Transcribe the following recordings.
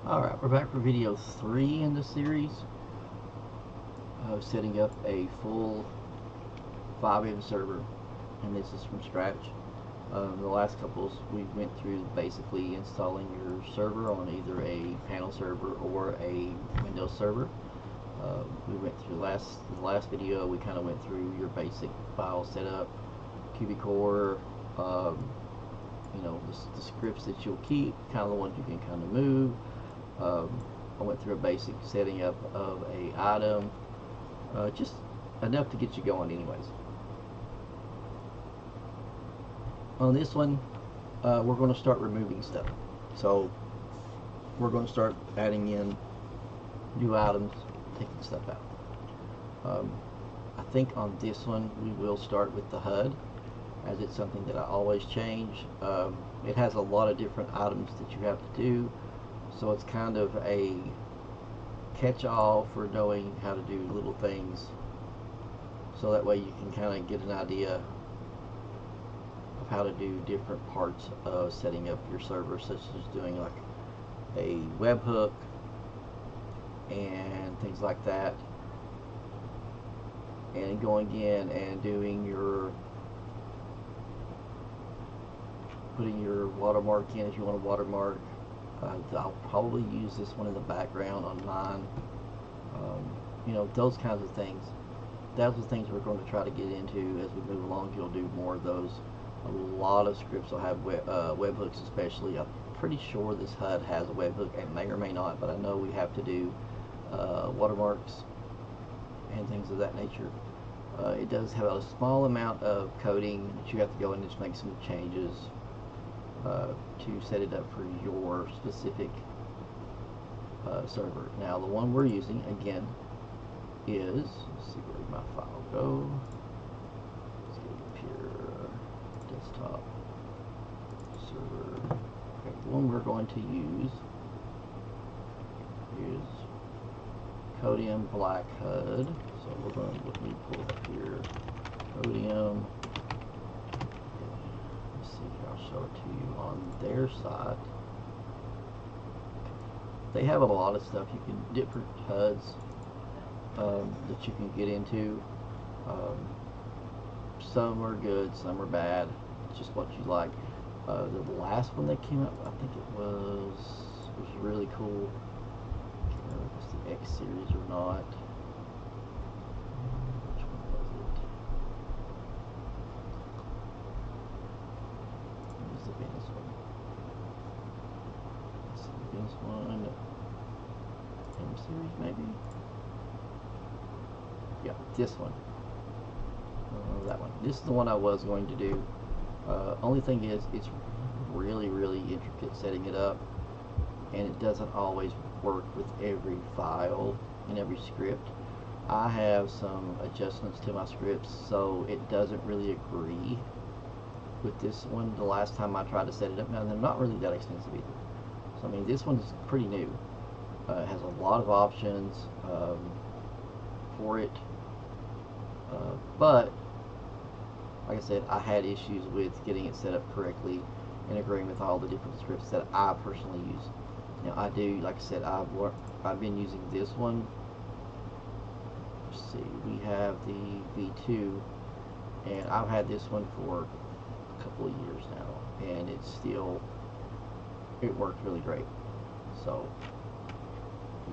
Alright, we're back for video 3 in the series of setting up a full FiveM server, and this is from scratch. The last couples we went through basically installing your server on either a panel server or a Windows server. We went through the last video. We kind of went through your basic file setup, QB-core, you know, the scripts that you'll keep, kind of the ones you can kind of move. I went through a basic setting up of a item, just enough to get you going anyways. On this one, we're going to start removing stuff. So we're going to start adding in new items, taking stuff out. I think on this one we will start with the HUD, as it's something that I always change. It has a lot of different items that you have to do, so it's kind of a catch-all for knowing how to do little things, so that way you can kind of get an idea of how to do different parts of setting up your server, such as doing like a webhook and things like that, and going in and doing your putting your watermark in if you want to watermark. I'll probably use this one in the background on mine. You know, those kinds of things. Those are the things we're going to try to get into as we move along. You'll do more of those. A lot of scripts will have webhooks, especially. I'm pretty sure this HUD has a webhook. It may or may not, but I know we have to do watermarks and things of that nature. It does have a small amount of coding that you have to go in and just make some changes to set it up for your specific server. Now the one we're using again is, let's see, where did my file go? Let's get it up here, desktop server. Okay, the one we're going to use is CodeM Blvck Hud. So we're going to let me pull it up here. CodeM. Let's see if I'll show it to you on their site. They have a lot of stuff you can, different HUDs that you can get into. Some are good, some are bad. It's just what you like. The last one that came up, I think it was really cool. I can't remember if it's the X series or not. Which one was it? It was the Venus one. Let's see, the Venus one. M series maybe? Yeah, this one. That one. This is the one I was going to do. Only thing is, it's really intricate setting it up, and it doesn't always work with every file and every script. I have some adjustments to my scripts, so it doesn't really agree with this one the last time I tried to set it up. Now, they're not really that expensive either. So, I mean, this one's pretty new. It has a lot of options for it, but like I said, I had issues with getting it set up correctly and agreeing with all the different scripts that I personally use. Now, I do, like I said, I've been using this one. Let's see, we have the V2, and I've had this one for a couple of years now, and it worked really great. So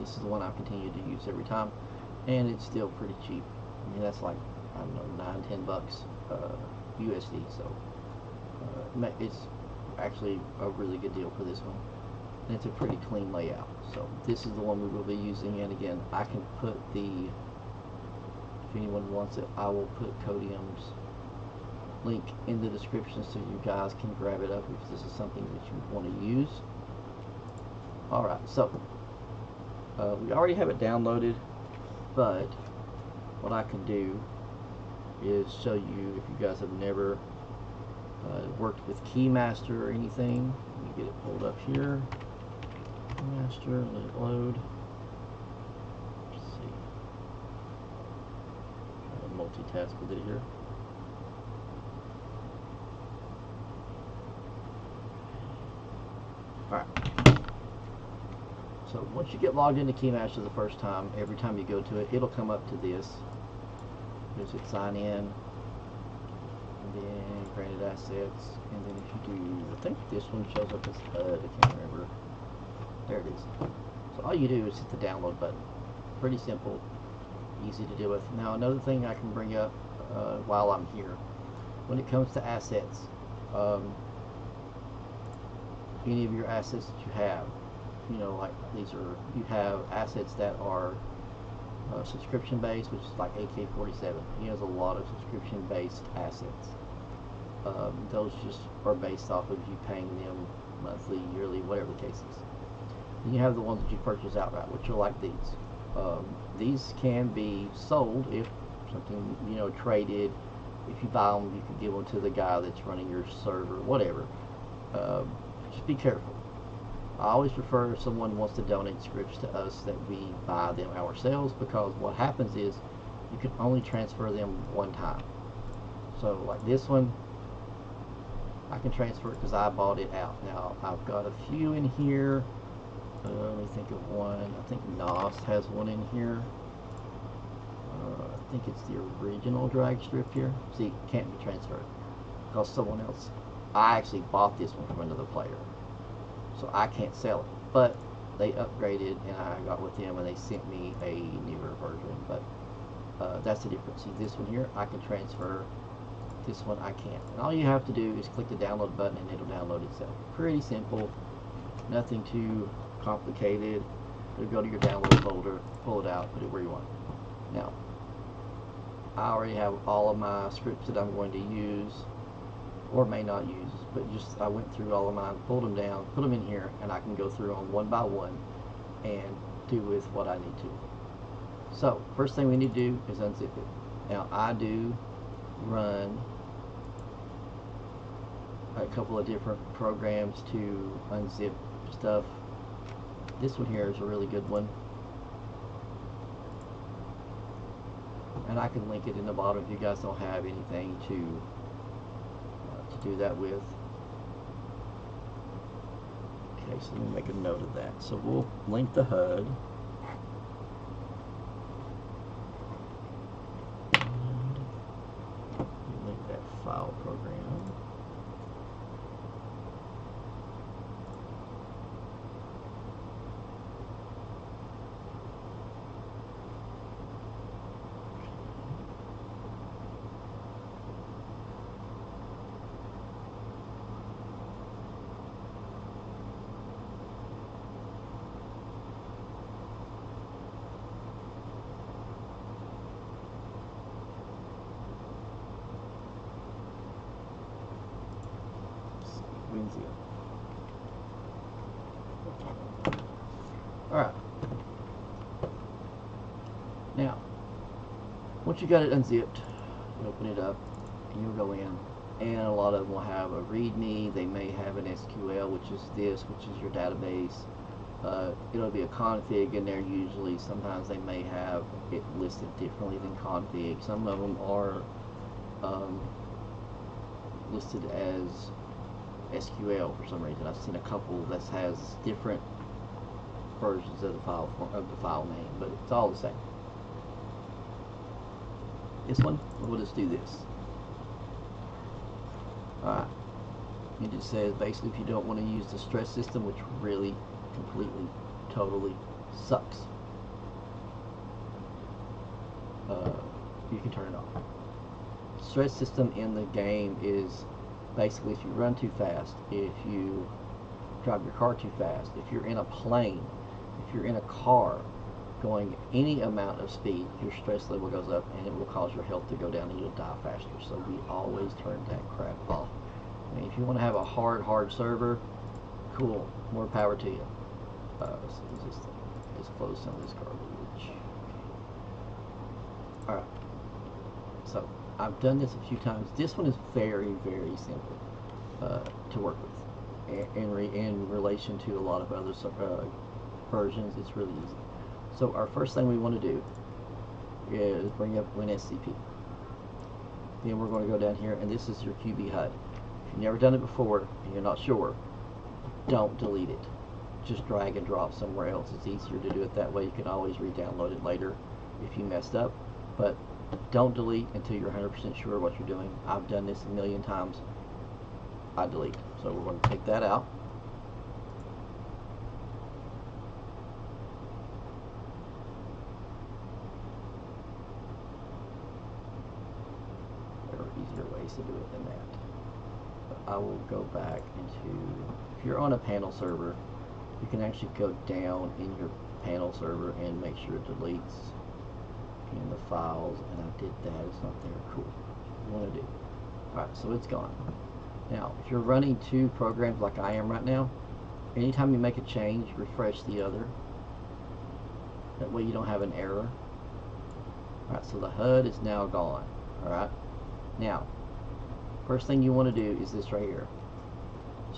this is the one I continue to use every time, and it's still pretty cheap. I mean, that's like, I don't know, $9-10 USD, so it's actually a really good deal for this one, and it's a pretty clean layout. So this is the one we will be using, and again, I can put if anyone wants it, I will put CodeM's link in the description so you guys can grab it up if this is something that you want to use. Alright, so we already have it downloaded, but what I can do is show you, if you guys have never worked with KeyMaster or anything. Let me get it pulled up here. KeyMaster, let it load. Let's see. I'll multitask with it here. Alright. So once you get logged into KeyMaster the first time, every time you go to it, it'll come up to this. Just hit sign in, and then granted assets, and then if you do, I think this one shows up as HUD, I can't remember. There it is. So all you do is hit the download button. Pretty simple, easy to deal with. Now another thing I can bring up while I'm here, when it comes to assets, any of your assets that you have, you know, like these are, you have assets that are subscription based, which is like AK-47. He has a lot of subscription based assets. Those just are based off of you paying them monthly, yearly, whatever the case is. Then you have the ones that you purchase outright, which are like these. These can be sold if something, you know, traded. If you buy them, you can give them to the guy that's running your server, whatever. Just be careful. I always prefer if someone wants to donate scripts to us that we buy them ourselves, because what happens is you can only transfer them one time. So like this one, I can transfer it because I bought it out. Now I've got a few in here. Let me think of one. I think NOS has one in here. I think it's the original drag strip here. See, it can't be transferred because someone else, I actually bought this one from another player, so I can't sell it, but they upgraded and I got with them and they sent me a newer version. But that's the difference. See, this one here I can transfer, this one I can't. And all you have to do is click the download button and it'll download itself. Pretty simple, nothing too complicated. It'll go to your download folder, pull it out, put it where you want. Now I already have all of my scripts that I'm going to use or may not use, but just I went through all of mine, pulled them down, put them in here, and I can go through them one by one and do with what I need to. So first thing we need to do is unzip it. Now I do run a couple of different programs to unzip stuff. This one here is a really good one, and I can link it in the bottom if you guys don't have anything to do that with. Okay, so let me make a note of that. So we'll link the HUD. And we'll link that file program. Alright. Now, once you got it unzipped, you open it up and you'll go in, and a lot of them will have a README. They may have an SQL, which is this, which is your database. It'll be a config in there usually. Sometimes they may have it listed differently than config. Some of them are listed as SQL for some reason. I've seen a couple that has different versions of the file name, but it's all the same. This one, we'll just do this. Alright, it just says basically if you don't want to use the stress system, which really completely totally sucks, you can turn it off. Stress system in the game is basically if you run too fast, if you drive your car too fast, if you're in a plane, if you're in a car going any amount of speed, your stress level goes up and it will cause your health to go down and you'll die faster. So we always turn that crap off. I mean, if you want to have a hard server, cool, more power to you. So let's close some of this garbage. Alright, so I've done this a few times. This one is very, very simple to work with. In relation to a lot of other versions, it's really easy. So our first thing we want to do is bring up WinSCP. Then we're going to go down here, and this is your QB HUD. If you've never done it before and you're not sure, don't delete it. just drag and drop somewhere else. It's easier to do it that way. You can always re-download it later if you messed up, but don't delete until you're 100% sure what you're doing. I've done this a million times. I delete. So we're going to take that out. There are easier ways to do it than that. But I will go back into, if you're on a panel server, you can actually go down in your panel server and make sure it deletes in the files, and I did that. It's not there. Cool. You want to do. Alright, so it's gone. Now, if you're running two programs like I am right now, anytime you make a change, refresh the other. That way you don't have an error. Alright, so the HUD is now gone. Alright. Now, first thing you want to do is this right here.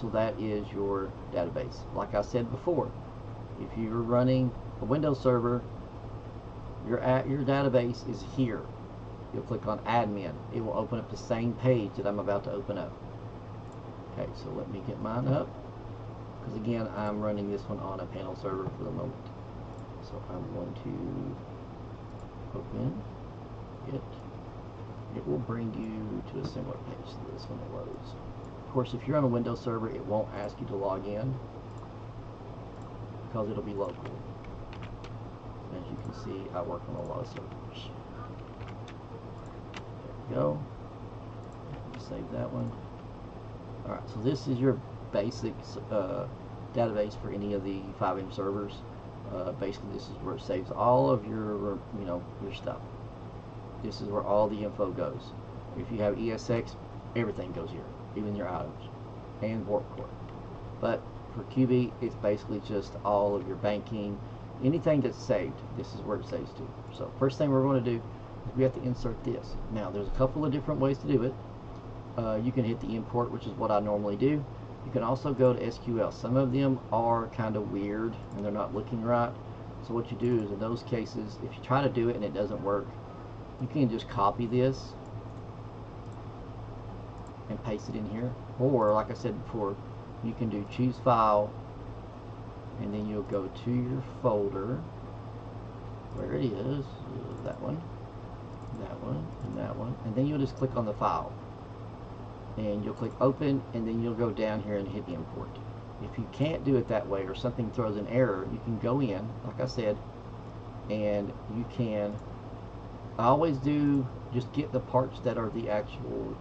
So that is your database. Like I said before, if you're running a Windows server, your database is here. You'll click on admin. It will open up the same page that I'm about to open up. Okay, so let me get mine up, because again, I'm running this one on a panel server for the moment. So I'm going to open it. It will bring you to a similar page to this when it loads. Of course, if you're on a Windows server, it won't ask you to log in, because it'll be local. As you can see, I work on a lot of servers. There we go. Save that one. Alright, so this is your basic database for any of the FiveM servers. Basically, this is where it saves all of your, your stuff. This is where all the info goes. If you have ESX, everything goes here, even your items and warp core. But for QB, it's basically just all of your banking, anything that's saved. This is where it saves to. So first thing we're going to do is we have to insert this. Now, there's a couple of different ways to do it. You can hit the import, which is what I normally do. You can also go to SQL. Some of them are kind of weird and they're not looking right. So what you do is, in those cases, if you try to do it and it doesn't work, you can just copy this and paste it in here. Or, like I said before, you can do choose file, and then you'll go to your folder where it is, that one, and that one, and then you'll just click on the file. And you'll click open, and then you'll go down here and hit import. If you can't do it that way, or something throws an error, you can go in, like I said, and you can, I always do just get the parts that are the actual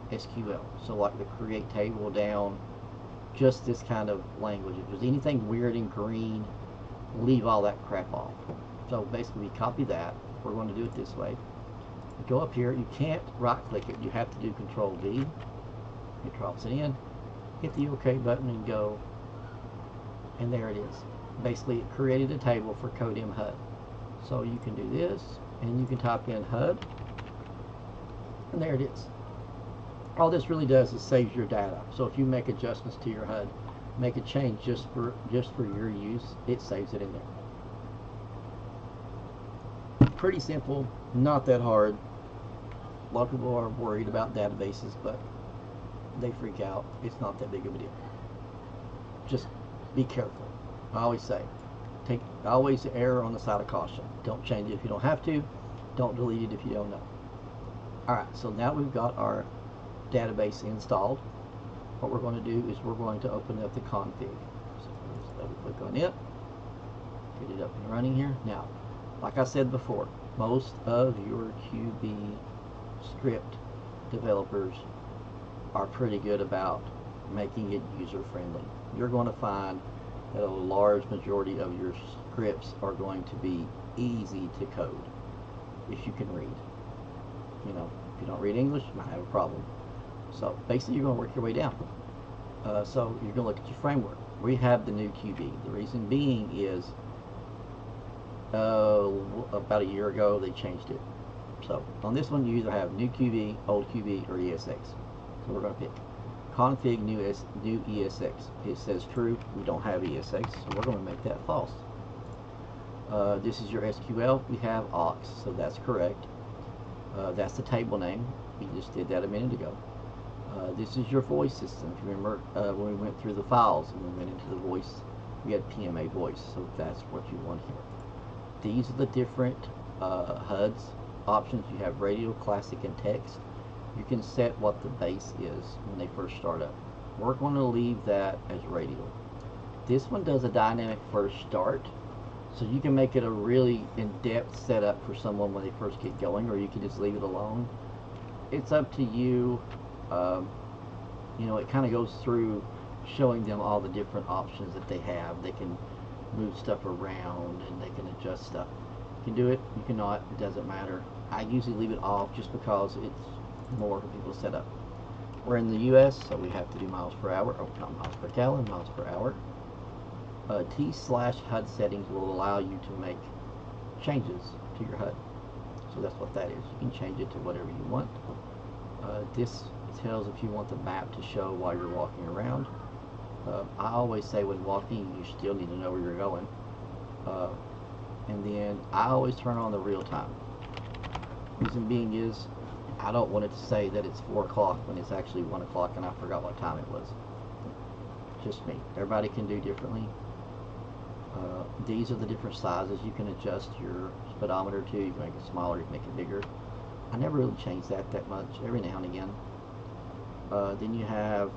SQL. So like the create table down, just this kind of language. If there's anything weird in green, leave all that crap off. So basically we copy that. We're going to do it this way. You go up here, you can't right click it, you have to do Control V. It drops it in, hit the OK button and go, and there it is. Basically it created a table for CodeM HUD. So you can do this, and you can type in HUD, and there it is. All this really does is saves your data. So if you make adjustments to your HUD, make a change just for your use, it saves it in there. Pretty simple, not that hard. A lot of people are worried about databases, but they freak out. It's not that big of a deal. Just be careful. I always say, always err on the side of caution. Don't change it if you don't have to. Don't delete it if you don't know. Alright, so now we've got our database installed. What we're going to do is we're going to open up the config. So let's double click on it. Get it up and running here. Now, like I said before, most of your QB script developers are pretty good about making it user-friendly. You're going to find that a large majority of your scripts are going to be easy to code if you can read. If you don't read English, you might have a problem. So basically you're going to work your way down. So you're going to look at your framework. We have the new QB. The reason being is about a year ago they changed it. So on this one you either have new QB, old QB, or ESX. So we're going to pick config new ESX. It says true. We don't have ESX, so we're going to make that false. This is your SQL. We have aux, so that's correct. That's the table name. We just did that a minute ago. This is your voice system. If you remember when we went through the files and we went into the voice we had PMA voice, so that's what you want here. These are the different HUDs options. You have radio, classic, and text. You can set what the base is when they first start up. We're going to leave that as radio. This one does a dynamic first start, so you can make it a really in-depth setup for someone when they first get going, or you can just leave it alone. It's up to you. You know, it kind of goes through showing them all the different options that they have. They can move stuff around and they can adjust stuff. You can do it, you cannot, it doesn't matter. I usually leave it off just because it's more for people to set up. We're in the US, so we have to do miles per hour, oh, not miles per gallon, miles per hour. T/HUD settings will allow you to make changes to your HUD. So that's what that is. You can change it to whatever you want. This tells if you want the map to show while you're walking around. I always say when walking, you still need to know where you're going. And then I always turn on the real time. Reason being is I don't want it to say that it's 4 o'clock when it's actually 1 o'clock and I forgot what time it was. Just me. Everybody can do differently. These are the different sizes you can adjust your speedometer to. You can make it smaller, you can make it bigger. I never really change that much, every now and again. Then you have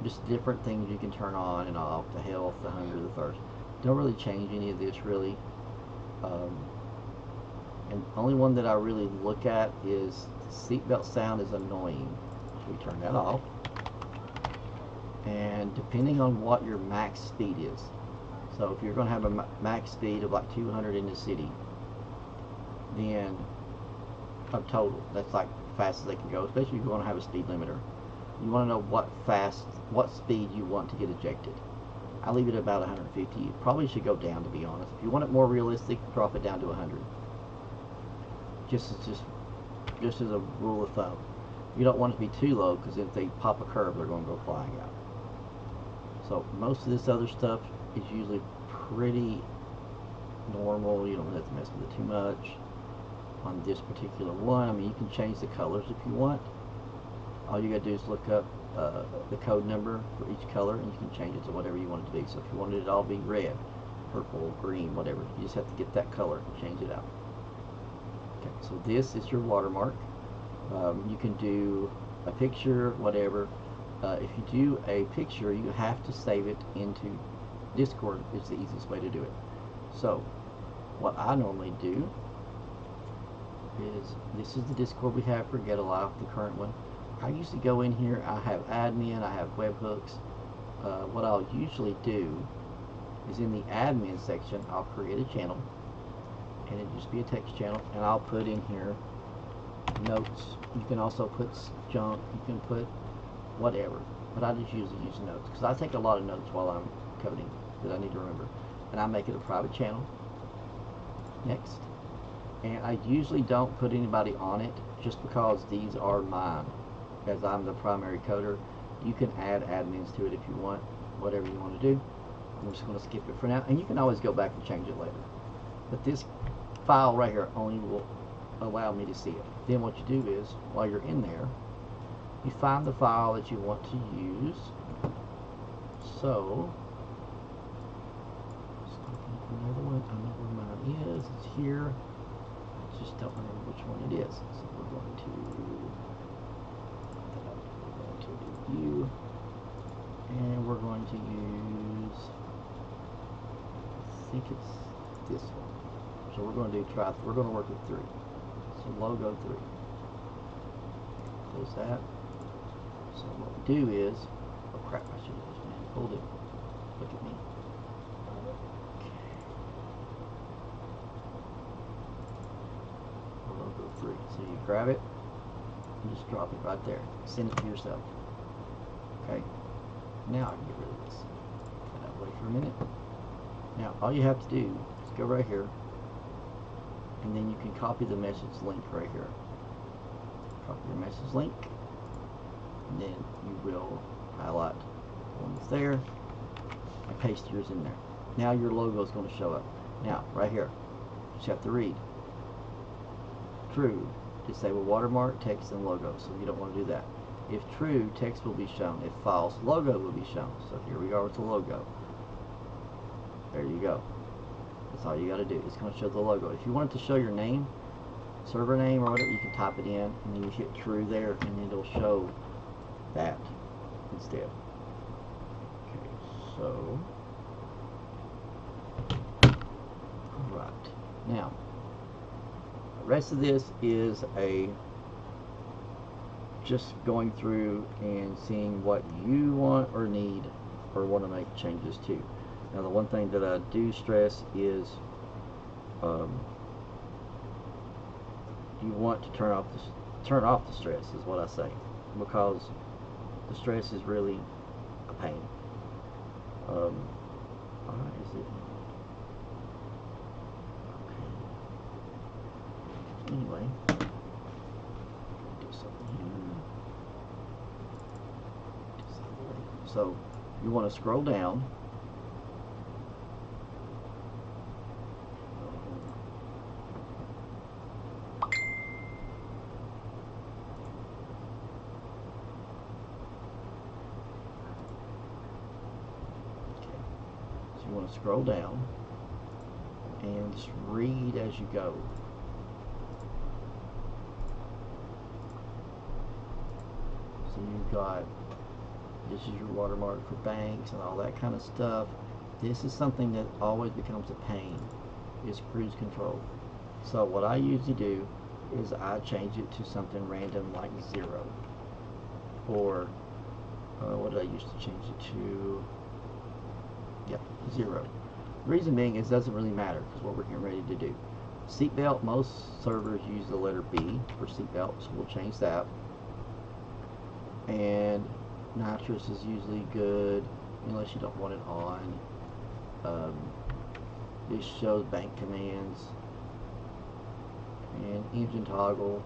just different things you can turn on and off, the health, the hunger, the thirst. Don't really change any of this really. And the only one that I really look at is the seatbelt sound is annoying. So we turn that off. And depending on what your max speed is. So if you're going to have a max speed of like 200 in the city, then of total, that's like fast as they can go, especially if you're going to have a speed limiter. You want to know what speed you want to get ejected. I leave it at about 150. You probably should go down, to be honest. If you want it more realistic, drop it down to 100. Just as a rule of thumb. You don't want it to be too low, because if they pop a curve, they're going to go flying out. So most of this other stuff is usually pretty normal. You don't have to mess with it too much. On this particular one, I mean, you can change the colors if you want. All you gotta do is look up the code number for each color, and you can change it to whatever you want it to be. So if you wanted it to all be red, purple, green, whatever, you just have to get that color and change it out. Okay, so this is your watermark. You can do a picture, whatever. If you do a picture, you have to save it into Discord. It's the easiest way to do it. So what I normally do is, this is the Discord we have for Get a Life, the current one. I usually go in here, I have admin, I have webhooks. What I'll usually do is in the admin section, I'll create a channel, and it'll just be a text channel, and I'll put in here notes. You can also put junk, you can put whatever, but I just usually use notes, because I take a lot of notes while I'm coding that I need to remember, and I make it a private channel. Next. And I usually don't put anybody on it, just because these are mine, as I'm the primary coder. You can add admins to it if you want, whatever you want to do. I'm just going to skip it for now, and you can always go back and change it later. But this file right here only will allow me to see it. Then what you do is, while you're in there, you find the file that you want to use. So, just looking for another one. I know where mine is. It's here. I just don't remember which one it is. So we're going to do view, and we're going to use, I think it's this one. So we're going to we're going to work with 3. So logo 3. Close that. So what we do is, oh crap, I should have just pulled it. Look at me. Okay. Logo 3. So you grab it and just drop it right there. Send it to yourself. Okay. Now I can get rid of this. Put that away for a minute. Now all you have to do is go right here, and then you can copy the message link right here. Copy your message link, and then you will highlight the one that's there and paste yours in there. Now your logo is going to show up. Now right here, you just have to read true, disable watermark, text, and logo. So you don't want to do that. If true, text will be shown. If false, logo will be shown. So here we are with the logo. There you go. That's all you got to do. It's going to show the logo. If you want it to show your name, server name or whatever, you can type it in and then you hit true there and it'll show that instead. Okay, so alright, now the rest of this is just going through and seeing what you want or need or want to make changes to. Now the one thing that I do stress is you want to turn off the stress is what I say, because the stress is really a pain. Alright, is it? Okay. Anyway, do something here. So you want to scroll down. You want to scroll down and just read as you go. So you've got, this is your watermark for banks and all that kind of stuff. This is something that always becomes a pain, is cruise control. So what I usually do is I change it to something random like 0, or what did I used to change it to? Yeah, 0. The reason being is it doesn't really matter, because what we're getting ready to do. Seatbelt, most servers use the letter B for seatbelt, so we'll change that. And nitrous is usually good, unless you don't want it on. This shows bank commands. And engine toggle,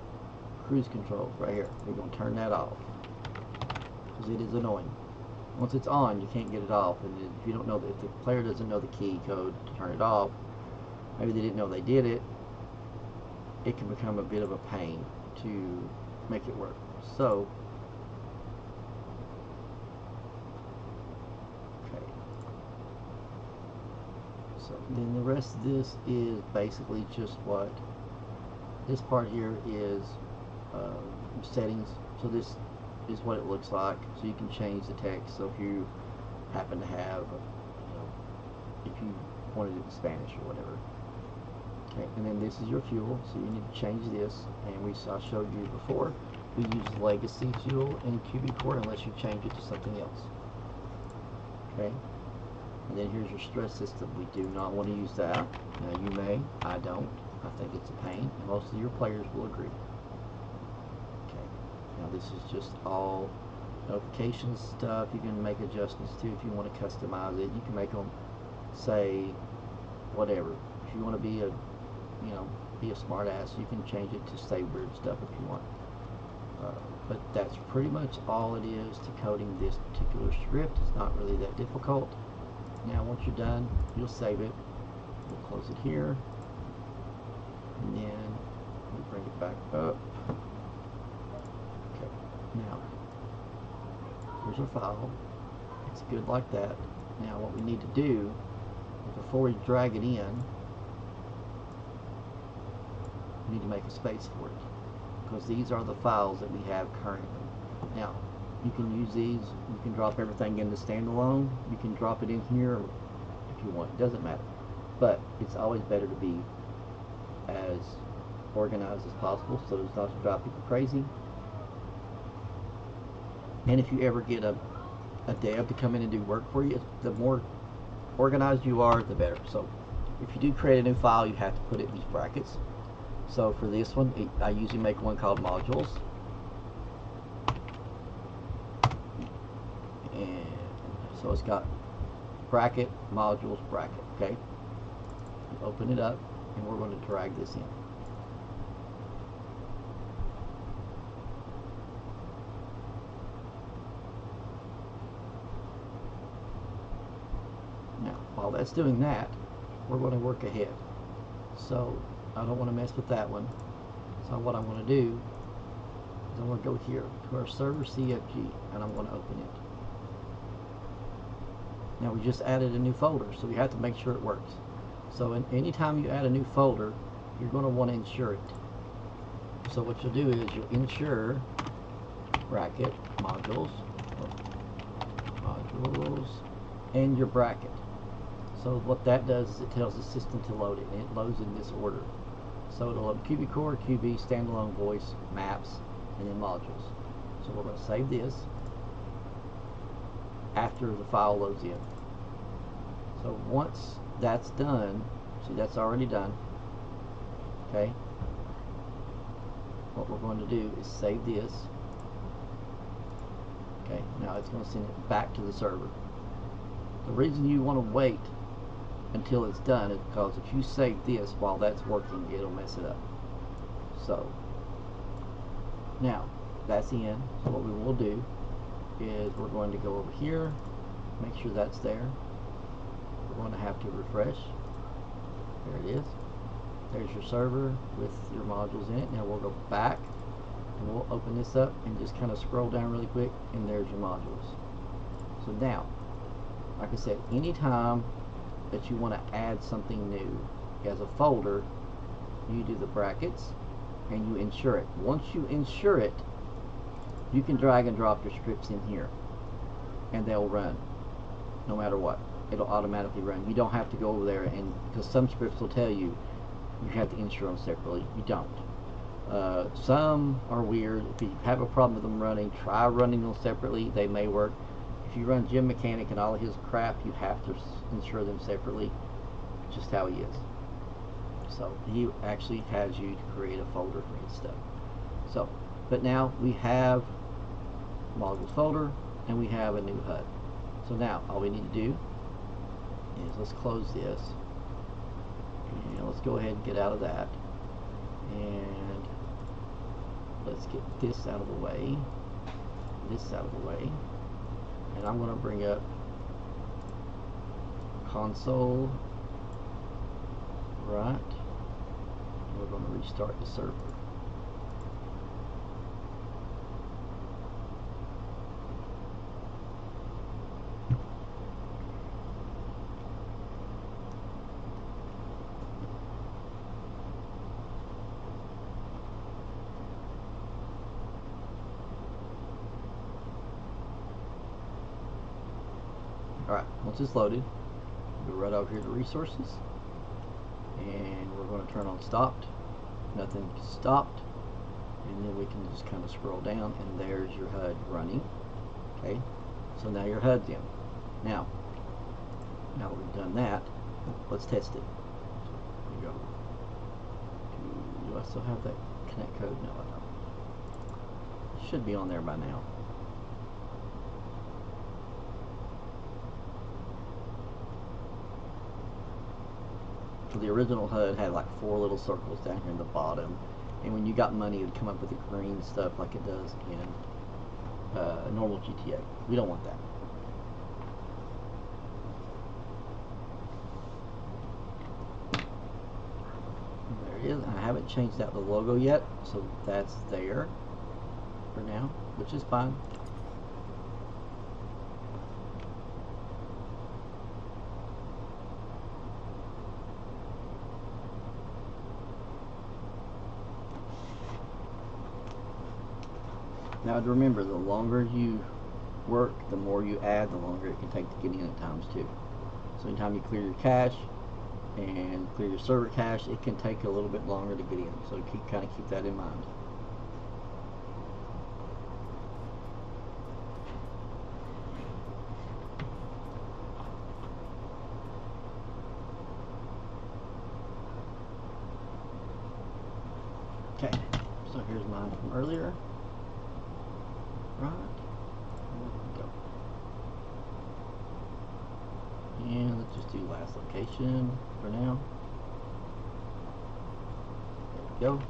cruise control, right here. We're going to turn that off, because it is annoying. Once it's on, you can't get it off, and if you don't know, if the player doesn't know the key code to turn it off, maybe they didn't know they did it, it can become a bit of a pain to make it work. So, okay. So then the rest of this is basically just what this part here is, settings. So this is what it looks like, so you can change the text. So if you happen to have, if you wanted it in Spanish or whatever. Okay, and then this is your fuel, so you need to change this, and I showed you before, we use legacy fuel in cubic core unless you change it to something else. Okay, and then here's your stress system. We do not want to use that. Now you may, I don't. I think it's a pain, and most of your players will agree. Now this is just all notification stuff. You can make adjustments to if you want to customize it. You can make them say whatever. If you want to be a smart ass, you can change it to say weird stuff if you want. But that's pretty much all it is to coding this particular script. It's not really that difficult. Now once you're done, you'll save it. We'll close it here, and then we'll bring it back up. Now, here's our file. It's good like that. Now what we need to do, before we drag it in, we need to make a space for it, because these are the files that we have currently. Now, you can use these, you can drop everything into standalone, you can drop it in here if you want, it doesn't matter. But it's always better to be as organized as possible so as not to drive people crazy. And if you ever get a dev to come in and do work for you, the more organized you are, the better. So if you do create a new file, you have to put it in these brackets. So for this one, I usually make one called modules. And so it's got bracket, modules, bracket, okay? You open it up, and we're going to drag this in. While that's doing that, we're going to work ahead. So I don't want to mess with that one. So what I'm going to do is I'm going to go here to our server CFG, and I'm going to open it. Now we just added a new folder, so we have to make sure it works. So anytime you add a new folder, you're going to want to insure it. So what you'll do is you'll insure bracket modules and your bracket. So what that does is it tells the system to load it, and it loads in this order. So it'll load QB Core, QB, standalone voice, maps, and then modules. So we're going to save this after the file loads in. So once that's done, see, that's already done. Okay. What we're going to do is save this. Okay, now it's going to send it back to the server. The reason you want to wait until it's done is because if you save this while that's working, it'll mess it up. So now that's in. So what we will do is we're going to go over here, make sure that's there. We're going to have to refresh. There it is. There's your server with your modules in it. Now we'll go back and we'll open this up and just kind of scroll down really quick, and there's your modules. So now, like I said, anytime that you want to add something new as a folder, you do the brackets and you insure it. Once you insure it, you can drag and drop your scripts in here and they'll run no matter what. It'll automatically run. You don't have to go over there, and because some scripts will tell you you have to insure them separately. You don't. Some are weird. If you have a problem with them running, try running them separately. They may work. If you run Gym Mechanic and all of his crap, you have to insure them separately. Just how he is. So he actually has you to create a folder for his stuff. So, but now we have modules folder and we have a new HUD. So now all we need to do is let's close this. And let's go ahead and get out of that, and let's get this out of the way, this out of the way, and I'm going to bring up console, right, and we're going to restart the server. Alright, once it's loaded, we'll go right over here to resources, and we're going to turn on stopped. Nothing stopped, and then we can just kind of scroll down, and there's your HUD running. Okay, so now your HUD's in. Now that we've done that, let's test it. So here we go. Do I still have that connect code? No, I don't. It should be on there by now. The original HUD had like 4 little circles down here in the bottom, and when you got money, it would come up with the green stuff like it does in a normal GTA. We don't want that. There it is. I haven't changed out the logo yet, so that's there for now, which is fine. Now remember, the longer you work, the more you add, the longer it can take to get in at times too. So anytime you clear your cache and clear your server cache, it can take a little bit longer to get in. So kind of keep that in mind. Okay, so here's mine from earlier. Right, where we go? And let's just do last location for now. There we go.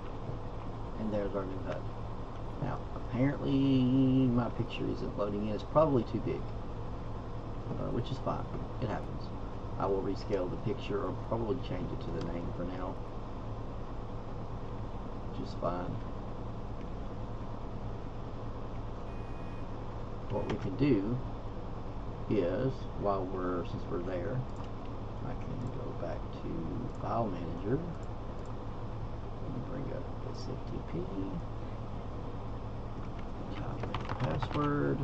And there's our new HUD. Now, apparently my picture isn't loading in. It's probably too big, which is fine. It happens. I will rescale the picture or probably change it to the name for now, which is fine. What we can do is, since we're there, I can go back to File Manager and bring up SFTP, type in the password,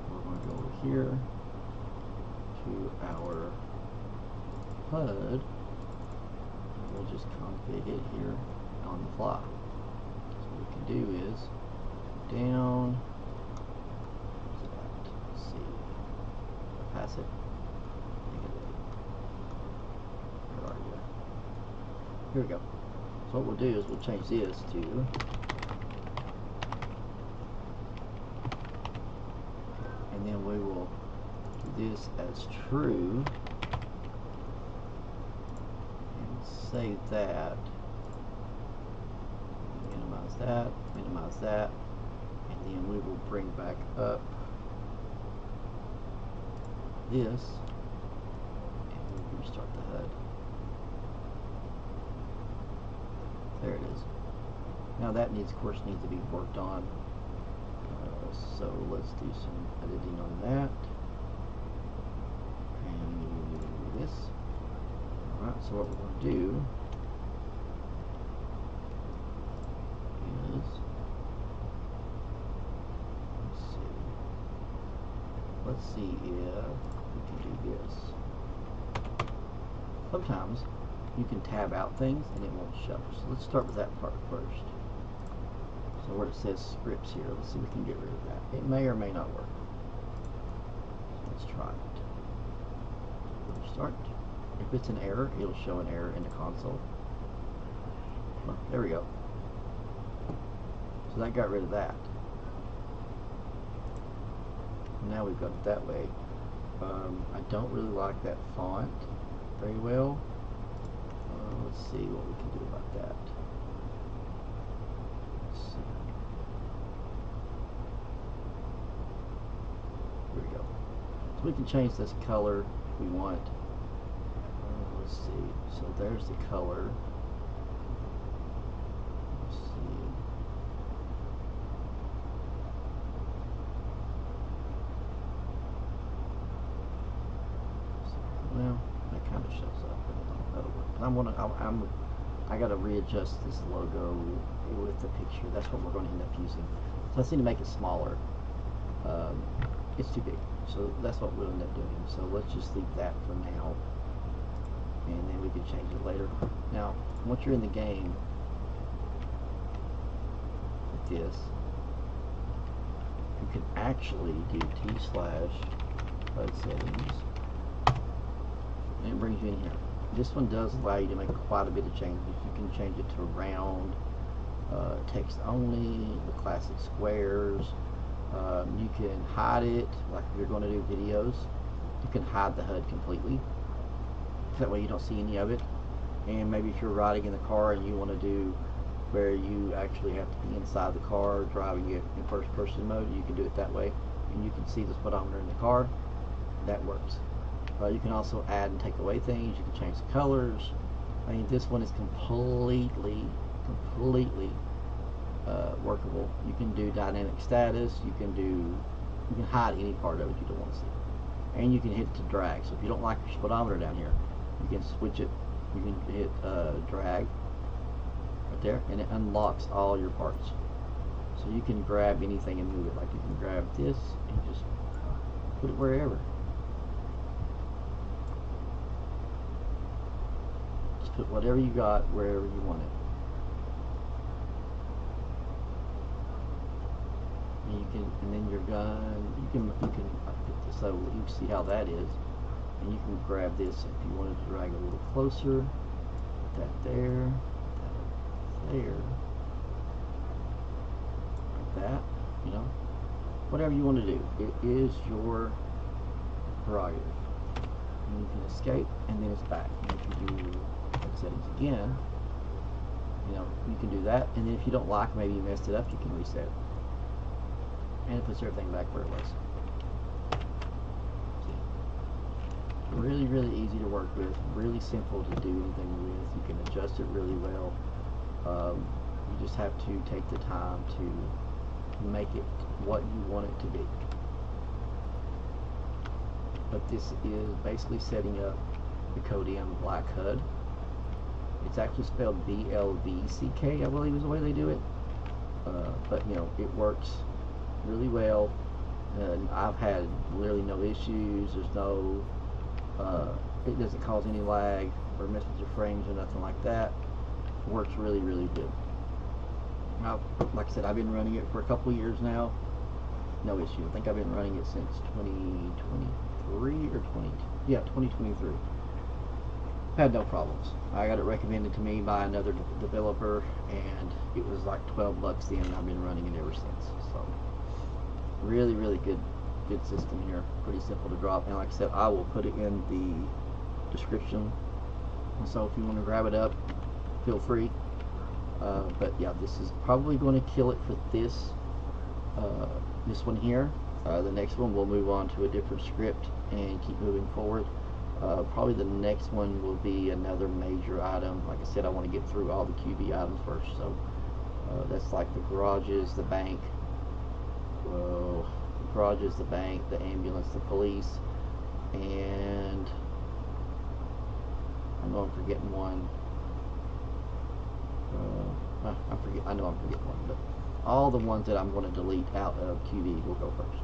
we're going to go over here to our HUD, and we'll just config it here on the fly. So what we can do is down, let's see, pass it, where are you? Here we go. So what we'll do is we'll change this to and then we will do this as true and save that, minimize that, and then we will bring back up this and we'll restart the HUD. There it is. Now that of course needs to be worked on, so let's do some editing on that and this. Alright, so what we're going to do is, let's see if we can do this. Sometimes you can tab out things and it won't show. So let's start with that part first. So where it says scripts here, let's see if we can get rid of that. It may or may not work. So let's try it. Restart. If it's an error, it'll show an error in the console. Well, there we go. So that got rid of that. Now we've got it that way. I don't really like that font very well. Let's see what we can do about that. Let's see. Here we go. So we can change this color if we want. Let's see. So there's the color. Let's see. Well, that kind of shows up. That'll work. I gotta readjust this logo with the picture. That's what we're going to end up using. So I just need to make it smaller. It's too big. So that's what we'll end up doing. So let's just leave that for now, and then we can change it later. Now, once you're in the game with this, you can actually do T/HUD settings, and it brings you in here. This one does allow you to make quite a bit of changes. You can change it to round, text only, the classic squares. You can hide it, like if you're going to do videos, you can hide the HUD completely. That way you don't see any of it. And maybe if you're riding in the car and you want to do where you actually have to be inside the car driving it in first person mode, you can do it that way. And you can see the speedometer in the car. That works. You can also add and take away things. You can change the colors. I mean, this one is completely workable. You can do dynamic status. You can hide any part of it you don't want to see, and you can hit it to drag. So if you don't like your speedometer down here, you can switch it. You can hit drag right there, and it unlocks all your parts. So you can grab anything and move it. Like you can grab this and just put it wherever. Put whatever you got wherever you want it. And you can, and then your gun, you can so you see how that is, and you can grab this if you wanted to drag it a little closer. Put that there, that there, like that. You know, whatever you want to do. It is your prerogative. And you can escape, and then it's back. And if you do settings again, you know, you can do that, and then if you don't like, maybe you messed it up, you can reset it, and it puts everything back where it was. See? Really easy to work with, really simple to do anything with. You can adjust it really well. You just have to take the time to make it what you want it to be. But this is basically setting up the CodeM Blvck Hud. It's actually spelled Blvck, I believe is the way they do it. But you know, it works really well. I've had literally no issues. There's no, it doesn't cause any lag or mess with your frames or nothing like that. It works really, really good. Now, like I said, I've been running it for a couple of years now. No issue. I think I've been running it since 2023 or 2023. Had no problems. I got it recommended to me by another developer, and it was like 12 bucks in, and I've been running it ever since. So really, really good system here. Pretty simple to drop. And like I said, I will put it in the description. So if you want to grab it up, feel free. But yeah, this is probably going to kill it for this one here. The next one we'll move on to a different script and keep moving forward. Probably the next one will be another major item. Like I said, I want to get through all the QB items first. So that's like the garages, the bank, the garages, the bank, the ambulance, the police, and I know I'm forgetting one. I know I'm forgetting one, but all the ones that I'm going to delete out of QB will go first.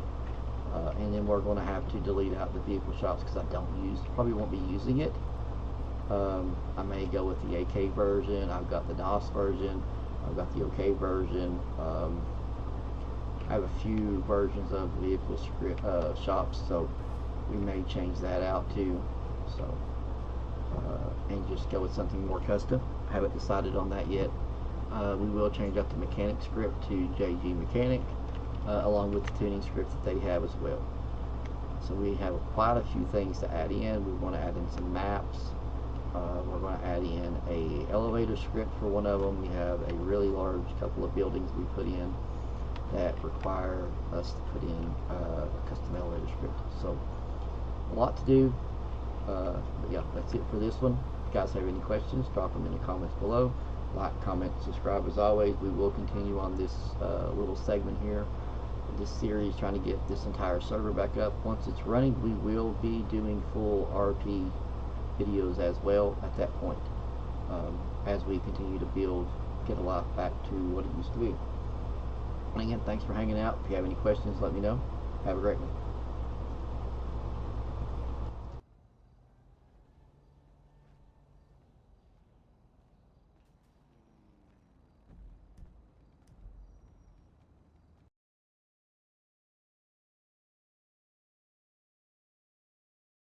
And then we're going to have to delete out the vehicle shops because I probably won't be using it. I may go with the AK version. I've got the DOS version. I've got the OK version. I have a few versions of vehicle shops, so we may change that out too. So and just go with something more custom. I haven't decided on that yet. We will change up the mechanic script to JG Mechanic, along with the tuning script that they have as well. So we have quite a few things to add in. We want to add in some maps. We're going to add in a elevator script for one of them. We have a really large couple of buildings we put in that require us to put in a custom elevator script. So a lot to do. But yeah, that's it for this one. If you guys have any questions, drop them in the comments below. Like, comment, subscribe as always. We will continue on this little segment here, this series, trying to get this entire server back up. Once it's running, we will be doing full RP videos as well at that point, as we continue to build, get a life back to what it used to be. And again, thanks for hanging out. If you have any questions, let me know. Have a great one.